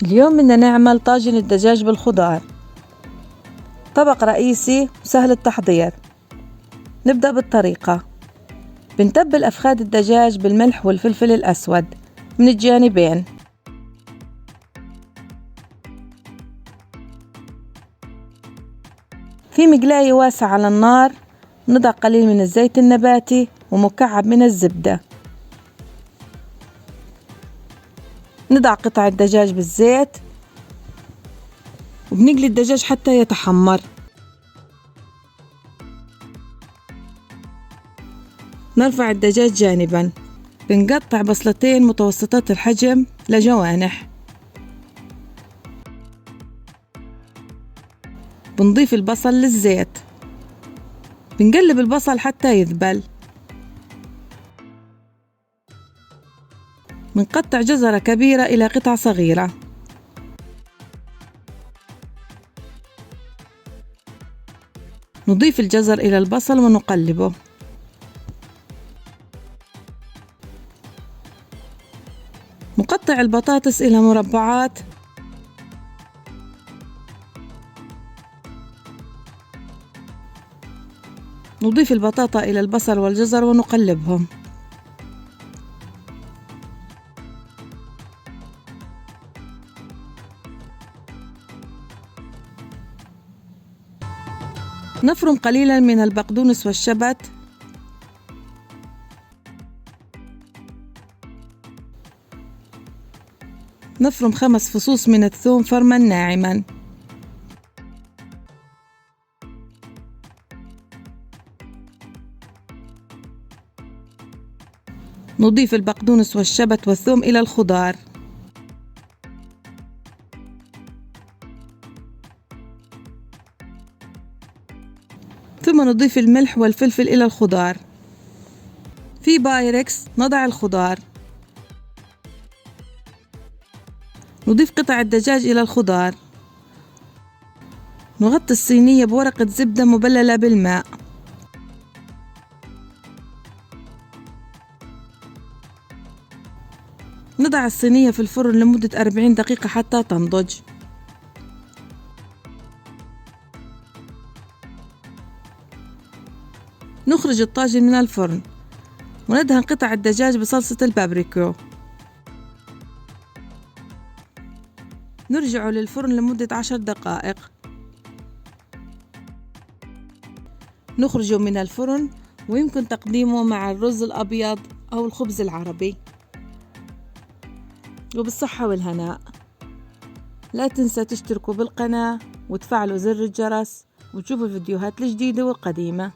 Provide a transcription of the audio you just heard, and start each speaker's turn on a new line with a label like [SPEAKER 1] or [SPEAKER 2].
[SPEAKER 1] اليوم بدنا نعمل طاجن الدجاج بالخضار. طبق رئيسي وسهل التحضير. نبدأ بالطريقة. بنتبل أفخاذ الدجاج بالملح والفلفل الأسود من الجانبين. في مقلاية واسعة على النار نضع قليل من الزيت النباتي ومكعب من الزبدة. نضع قطع الدجاج بالزيت وبنقلي الدجاج حتى يتحمر. نرفع الدجاج جانبا. بنقطع بصلتين متوسطات الحجم لجوانح. بنضيف البصل للزيت. بنقلب البصل حتى يذبل. بنقطع جزرة كبيرة إلى قطع صغيرة. نضيف الجزر إلى البصل ونقلبه. نقطع البطاطس إلى مربعات. نضيف البطاطا إلى البصل والجزر ونقلبهم. نفرم قليلا من البقدونس والشبت. نفرم 5 فصوص من الثوم فرما ناعما. نضيف البقدونس والشبت والثوم إلى الخضار. ثم نضيف الملح والفلفل إلى الخضار. في بايركس نضع الخضار. نضيف قطع الدجاج إلى الخضار. نغطي الصينية بورقة زبدة مبللة بالماء. نضع الصينية في الفرن لمدة 40 دقيقة حتى تنضج. نخرج الطاجن من الفرن وندهن قطع الدجاج بصلصة البابريكو. نرجعه للفرن لمدة 10 دقائق. نخرجه من الفرن ويمكن تقديمه مع الرز الأبيض أو الخبز العربي. وبالصحة والهناء. لا تنسى تشتركوا بالقناة وتفعلوا زر الجرس وتشوفوا الفيديوهات الجديدة والقديمة.